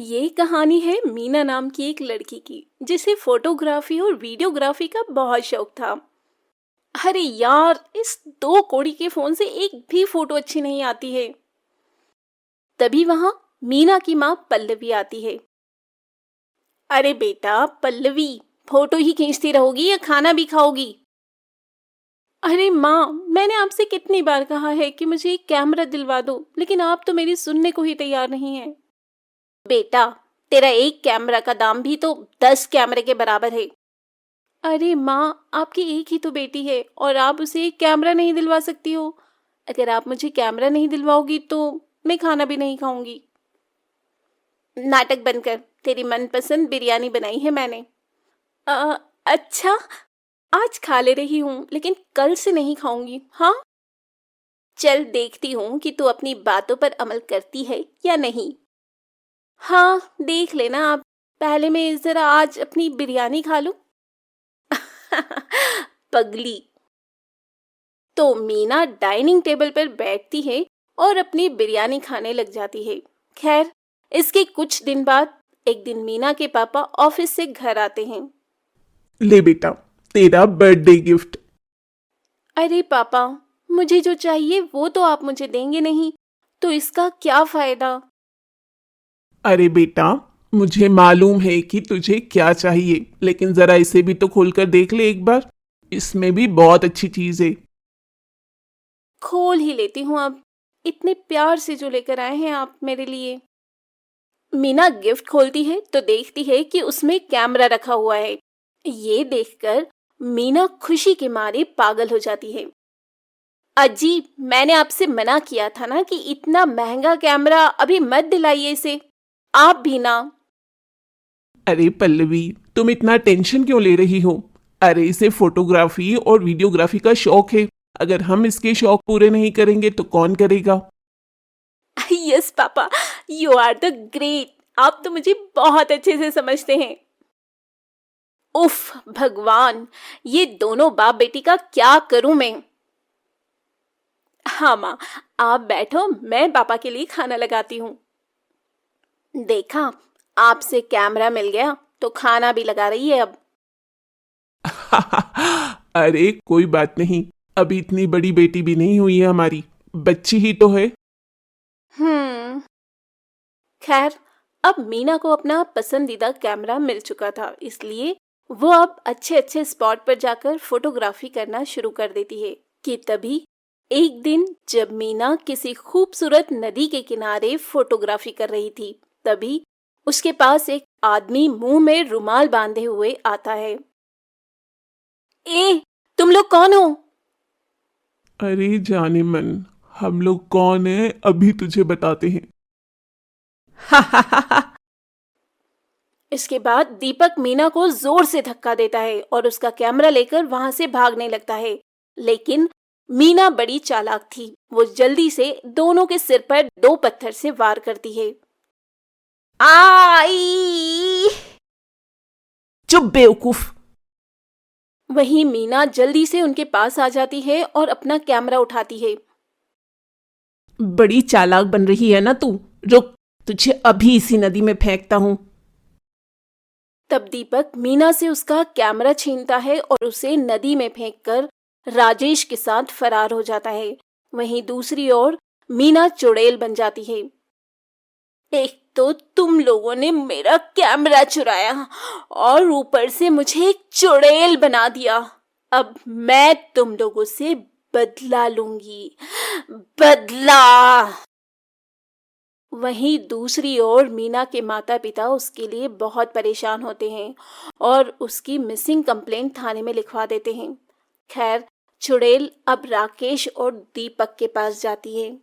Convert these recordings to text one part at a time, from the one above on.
ये कहानी है मीना नाम की एक लड़की की जिसे फोटोग्राफी और वीडियोग्राफी का बहुत शौक था। अरे यार, इस दो कौड़ी के फोन से एक भी फोटो अच्छी नहीं आती है। तभी वहां मीना की माँ पल्लवी आती है। अरे बेटा पल्लवी, फोटो ही खींचती रहोगी या खाना भी खाओगी? अरे माँ, मैंने आपसे कितनी बार कहा है कि मुझे एक कैमरा दिलवा दो, लेकिन आप तो मेरी सुनने को ही तैयार नहीं है। बेटा, तेरा एक कैमरा का दाम भी तो 10 कैमरे के बराबर है। अरे माँ, आपकी एक ही तो बेटी है और आप उसे एक कैमरा नहीं दिलवा सकती हो। अगर आप मुझे कैमरा नहीं दिलवाओगी तो मैं खाना भी नहीं खाऊंगी। नाटक बंद कर, तेरी मनपसंद बिरयानी बनाई है मैंने। अच्छा, आज खा ले रही हूँ लेकिन कल से नहीं खाऊंगी। हाँ, चल देखती हूँ कि तू अपनी बातों पर अमल करती है या नहीं। हाँ, देख लेना आप। पहले मैं जरा आज अपनी बिरयानी खा लूं। पगली। तो मीना डाइनिंग टेबल पर बैठती है और अपनी बिरयानी खाने लग जाती है। खैर, इसके कुछ दिन बाद एक दिन मीना के पापा ऑफिस से घर आते हैं। ले बेटा, तेरा बर्थडे गिफ्ट। अरे पापा, मुझे जो चाहिए वो तो आप मुझे देंगे नहीं, तो इसका क्या फायदा? अरे बेटा, मुझे मालूम है कि तुझे क्या चाहिए, लेकिन जरा इसे भी तो खोलकर देख ले एक बार। इसमें भी बहुत अच्छी चीज है। खोल ही लेती हूँ अब। इतने प्यार से जो लेकर आए हैं आप मेरे लिए। मीना गिफ्ट खोलती है तो देखती है कि उसमें कैमरा रखा हुआ है। ये देखकर मीना खुशी के मारे पागल हो जाती है। अजी, मैंने आपसे मना किया था ना कि इतना महंगा कैमरा अभी मत दिलाइए इसे। आप भी ना। अरे पल्लवी, तुम इतना टेंशन क्यों ले रही हो? अरे इसे फोटोग्राफी और वीडियोग्राफी का शौक है। अगर हम इसके शौक पूरे नहीं करेंगे तो कौन करेगा? Yes papa, you are the great. आप तो मुझे बहुत अच्छे से समझते हैं। उफ भगवान, ये दोनों बाप बेटी का क्या करूं मैं। हाँ माँ, आप बैठो, मैं पापा के लिए खाना लगाती हूँ। देखा, आपसे कैमरा मिल गया तो खाना भी लगा रही है अब। अरे कोई बात नहीं, अभी इतनी बड़ी बेटी भी नहीं हुई है हमारी, बच्ची ही तो है। हम्म। खैर, अब मीना को अपना पसंदीदा कैमरा मिल चुका था, इसलिए वो अब अच्छे अच्छे स्पॉट पर जाकर फोटोग्राफी करना शुरू कर देती है। कि तभी एक दिन जब मीना किसी खूबसूरत नदी के किनारे फोटोग्राफी कर रही थी, तभी उसके पास एक आदमी मुंह में रुमाल बांधे हुए आता है। ए, तुम लोग कौन हो? अरे जाने मन, हम लोग कौन है अभी तुझे बताते हैं। इसके बाद दीपक मीना को जोर से धक्का देता है और उसका कैमरा लेकर वहां से भागने लगता है। लेकिन मीना बड़ी चालाक थी। वो जल्दी से दोनों के सिर पर 2 पत्थर से वार करती है। आई! चुप बेवकूफ। वहीं मीना जल्दी से उनके पास आ जाती है और अपना कैमरा उठाती है। बड़ी चालाक बन रही है ना तू। रुक, तुझे अभी इसी नदी में फेंकता हूं। तब दीपक मीना से उसका कैमरा छीनता है और उसे नदी में फेंककर राजेश के साथ फरार हो जाता है। वहीं दूसरी ओर मीना चुड़ैल बन जाती है। एक तो तुम लोगों ने मेरा कैमरा चुराया और ऊपर से मुझे एक चुड़ैल बना दिया। अब मैं तुम लोगों से बदला लूंगी, बदला। वहीं दूसरी ओर मीना के माता पिता उसके लिए बहुत परेशान होते हैं और उसकी मिसिंग कंप्लेंट थाने में लिखवा देते हैं। खैर, चुड़ैल अब राकेश और दीपक के पास जाती है।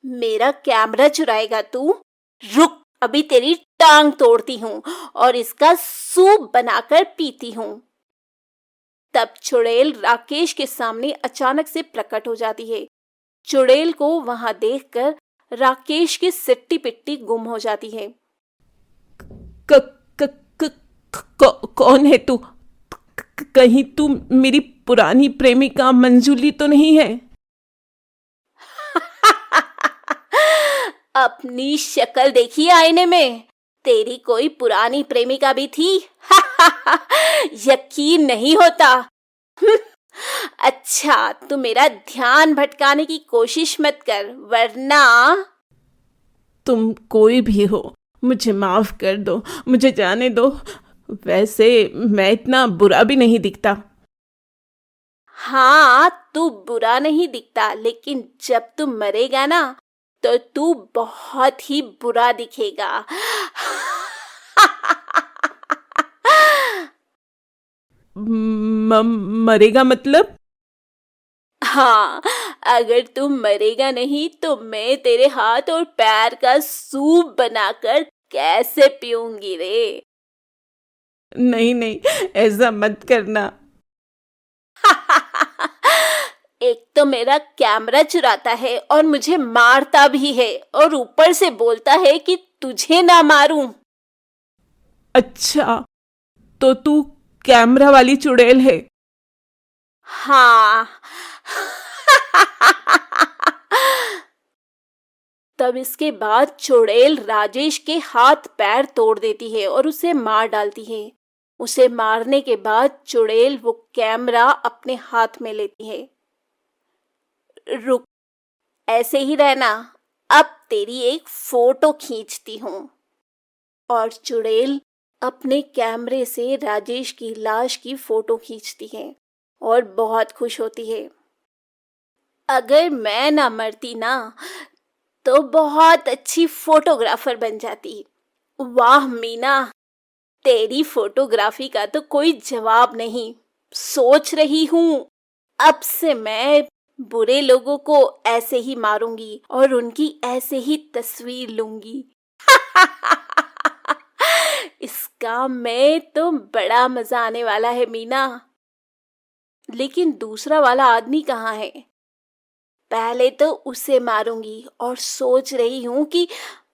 मेरा कैमरा चुराएगा तू? रुक, अभी तेरी टांग तोड़ती हूँ और इसका सूप बनाकर पीती हूँ। तब चुड़ैल राकेश के सामने अचानक से प्रकट हो जाती है। चुड़ैल को वहां देखकर राकेश की सिट्टी पिट्टी गुम हो जाती है। क, क, क, कौन है तू? कहीं तू मेरी पुरानी प्रेमिका मंजूली तो नहीं है? अपनी शक्ल देखी आईने में? तेरी कोई पुरानी प्रेमिका भी थी? यकीन नहीं होता। अच्छा, तू मेरा ध्यान भटकाने की कोशिश मत कर, वरना। तुम कोई भी हो, मुझे माफ कर दो, मुझे जाने दो। वैसे मैं इतना बुरा भी नहीं दिखता। हाँ, तू बुरा नहीं दिखता, लेकिन जब तू मरेगा ना, तो तू बहुत ही बुरा दिखेगा। मरेगा मतलब? हाँ, अगर तू मरेगा नहीं तो मैं तेरे हाथ और पैर का सूप बनाकर कैसे पीऊंगी रे? नहीं नहीं, ऐसा मत करना। एक तो मेरा कैमरा चुराता है और मुझे मारता भी है, और ऊपर से बोलता है कि तुझे ना मारूं। अच्छा, तो तू कैमरा वाली चुड़ैल है? हाँ। तब इसके बाद चुड़ैल राजेश के हाथ पैर तोड़ देती है और उसे मार डालती है। उसे मारने के बाद चुड़ैल वो कैमरा अपने हाथ में लेती है। रुक, ऐसे ही रहना, अब तेरी एक फोटो खींचती हूँ। और चुड़ैल अपने कैमरे से राजेश की लाश की फोटो खींचती है और बहुत खुश होती है। अगर मैं ना मरती ना, तो बहुत अच्छी फोटोग्राफर बन जाती। वाह मीना, तेरी फोटोग्राफी का तो कोई जवाब नहीं। सोच रही हूँ, अब से मैं बुरे लोगों को ऐसे ही मारूंगी और उनकी ऐसे ही तस्वीर लूंगी। इस काम में तो बड़ा मजा आने वाला है मीना। लेकिन दूसरा वाला आदमी कहाँ है? पहले तो उसे मारूंगी और सोच रही हूँ कि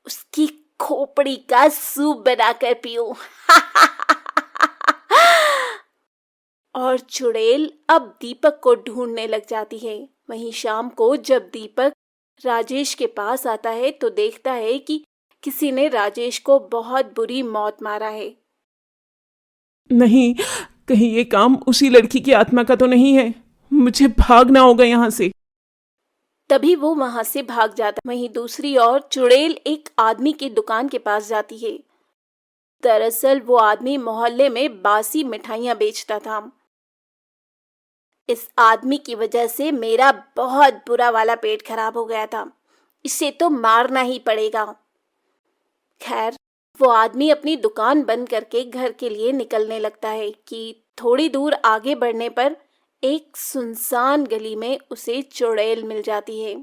उसकी खोपड़ी का सूप बनाकर पीऊं। और चुड़ैल अब दीपक को ढूंढने लग जाती है। वहीं शाम को जब दीपक राजेश के पास आता है तो देखता है कि किसी ने राजेश को बहुत बुरी मौत मारा है। नहीं, कहीं ये काम उसी लड़की की आत्मा का तो नहीं है? मुझे भागना होगा यहाँ से। तभी वो वहां से भाग जाता। वहीं दूसरी ओर चुड़ैल एक आदमी की दुकान के पास जाती है। दरअसल वो आदमी मोहल्ले में बासी मिठाइयां बेचता था। इस आदमी की वजह से मेरा बहुत बुरा वाला पेट खराब हो गया था। इसे तो मारना ही पड़ेगा। खैर, वो आदमी अपनी दुकान बंद करके घर के लिए निकलने लगता है कि थोड़ी दूर आगे बढ़ने पर एक सुनसान गली में उसे चुड़ैल मिल जाती है।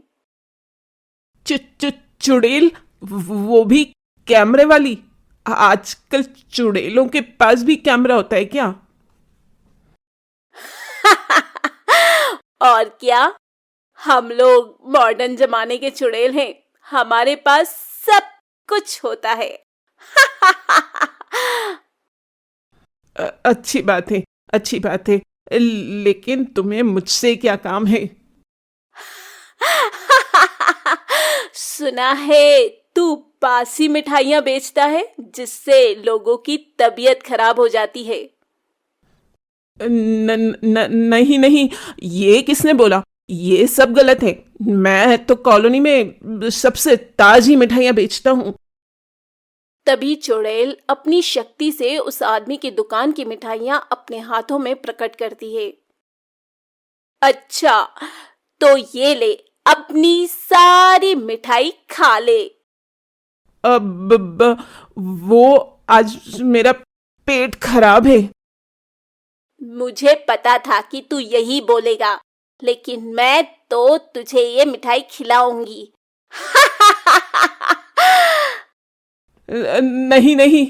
चुड़ैल? वो भी कैमरे वाली? आजकल चुड़ैलों के पास भी कैमरा होता है क्या? और क्या, हम लोग मॉडर्न जमाने के चुड़ैल हैं। हमारे पास सब कुछ होता है। अच्छी बात है, अच्छी बात है। लेकिन तुम्हें मुझसे क्या काम है? सुना है तू बासी मिठाइयां बेचता है, जिससे लोगों की तबीयत खराब हो जाती है। नहीं नहीं, ये किसने बोला? ये सब गलत है। मैं तो कॉलोनी में सबसे ताजी मिठाइयां बेचता हूँ। तभी चुड़ैल अपनी शक्ति से उस आदमी की दुकान की मिठाइयां अपने हाथों में प्रकट करती है। अच्छा, तो ये ले, अपनी सारी मिठाई खा ले। अब वो आज मेरा पेट खराब है। मुझे पता था कि तू यही बोलेगा, लेकिन मैं तो तुझे ये मिठाई खिलाऊंगी। नहीं नहीं।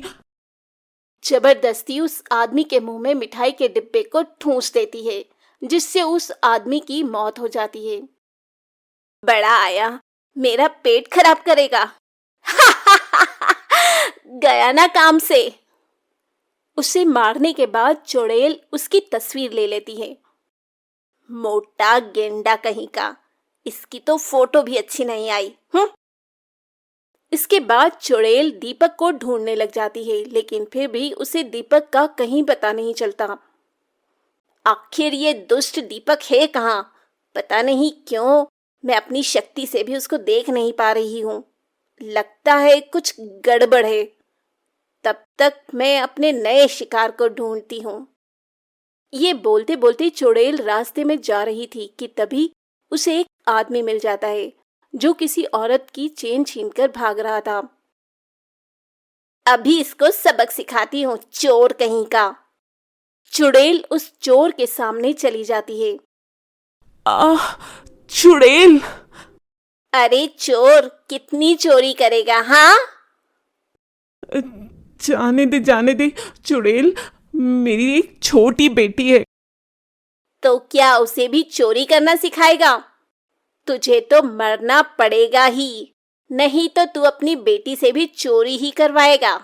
जबरदस्ती उस आदमी के मुंह में मिठाई के डिब्बे को ठूंस देती है, जिससे उस आदमी की मौत हो जाती है। बड़ा आया, मेरा पेट खराब करेगा। गया ना काम से। उसे मारने के बाद चुड़ैल उसकी तस्वीर ले लेती है। मोटा गेंडा कहीं का, इसकी तो फोटो भी अच्छी नहीं आई। इसके बाद चुड़ैल दीपक को ढूंढने लग जाती है, लेकिन फिर भी उसे दीपक का कहीं पता नहीं चलता। आखिर ये दुष्ट दीपक है कहाँ? पता नहीं क्यों मैं अपनी शक्ति से भी उसको देख नहीं पा रही हूँ। लगता है कुछ गड़बड़ है। तब तक मैं अपने नए शिकार को ढूंढती हूँ। ये बोलते बोलते चुड़ैल रास्ते में जा रही थी कि तभी उसे एक आदमी मिल जाता है जो किसी औरत की चेन छीनकर भाग रहा था। अभी इसको सबक सिखाती हूँ, चोर कहीं का। चुड़ैल उस चोर के सामने चली जाती है। आह, चुड़ैल! अरे चोर, कितनी चोरी करेगा? हाँ, जाने दे चुड़ैल, मेरी एक छोटी बेटी है। तो क्या उसे भी चोरी करना सिखाएगा? तुझे तो मरना पड़ेगा ही, नहीं तो तू अपनी बेटी से भी चोरी ही करवाएगा।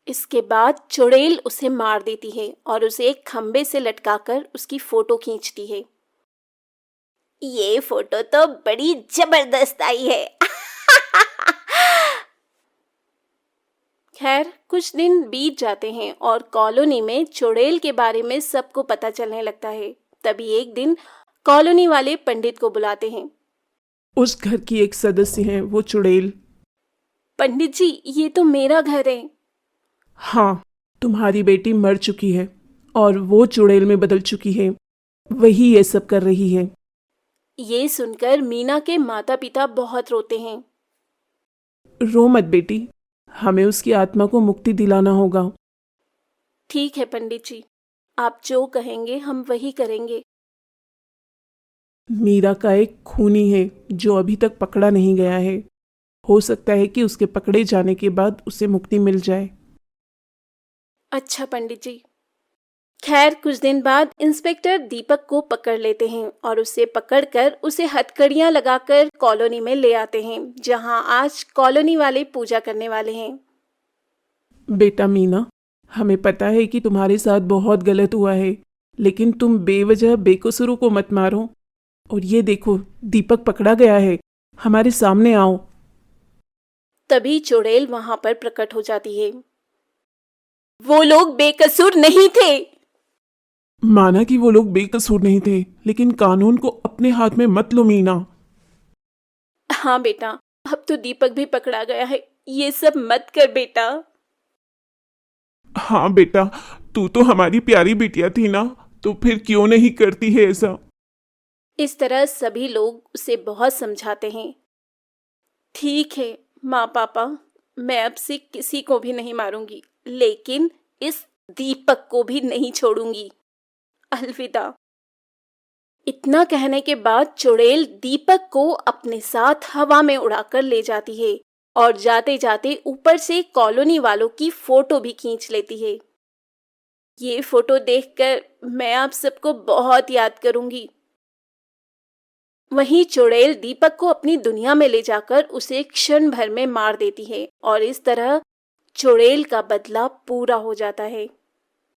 इसके बाद चुड़ैल उसे मार देती है और उसे एक खंबे से लटकाकर उसकी फोटो खींचती है। ये फोटो तो बड़ी जबरदस्त आई है। खैर, कुछ दिन बीत जाते हैं और कॉलोनी में चुड़ैल के बारे में सबको पता चलने लगता है। तभी एक दिन कॉलोनी वाले पंडित को बुलाते हैं। उस घर की एक सदस्य है वो चुड़ैल। पंडित जी, ये तो मेरा घर है। हाँ, तुम्हारी बेटी मर चुकी है और वो चुड़ैल में बदल चुकी है। वही ये सब कर रही है। ये सुनकर मीना के माता पिता बहुत रोते हैं। रो मत बेटी, हमें उसकी आत्मा को मुक्ति दिलाना होगा। ठीक है पंडित जी, आप जो कहेंगे हम वही करेंगे। मीरा का एक खूनी है जो अभी तक पकड़ा नहीं गया है। हो सकता है कि उसके पकड़े जाने के बाद उसे मुक्ति मिल जाए। अच्छा पंडित जी। खैर, कुछ दिन बाद इंस्पेक्टर दीपक को पकड़ लेते हैं और उसे पकड़कर उसे हथकड़ियां लगाकर कॉलोनी में ले आते हैं, जहां आज कॉलोनी वाले पूजा करने वाले हैं। बेटा मीना, हमें पता है कि तुम्हारे साथ बहुत गलत हुआ है, लेकिन तुम बेवजह बेकसूरों को मत मारो। और ये देखो, दीपक पकड़ा गया है, हमारे सामने आओ। तभी चुड़ैल वहां पर प्रकट हो जाती है। वो लोग बेकसूर नहीं थे। माना कि वो लोग बेकसूर नहीं थे, लेकिन कानून को अपने हाथ में मत लो मीना। हाँ बेटा, अब तो दीपक भी पकड़ा गया है, ये सब मत कर बेटा। हाँ बेटा, तू तो हमारी प्यारी बिटिया थी ना, तो फिर क्यों नहीं करती है ऐसा? इस तरह सभी लोग उसे बहुत समझाते हैं। ठीक है माँ पापा, मैं अब से किसी को भी नहीं मारूंगी, लेकिन इस दीपक को भी नहीं छोड़ूंगी। अलविदा। इतना कहने के बाद चुड़ैल दीपक को अपने साथ हवा में उड़ाकर ले जाती है और जाते जाते ऊपर से कॉलोनी वालों की फोटो भी खींच लेती है। ये फोटो देखकर मैं आप सबको बहुत याद करूंगी। वहीं चुड़ैल दीपक को अपनी दुनिया में ले जाकर उसे क्षण भर में मार देती है और इस तरह चुड़ैल का बदला पूरा हो जाता है।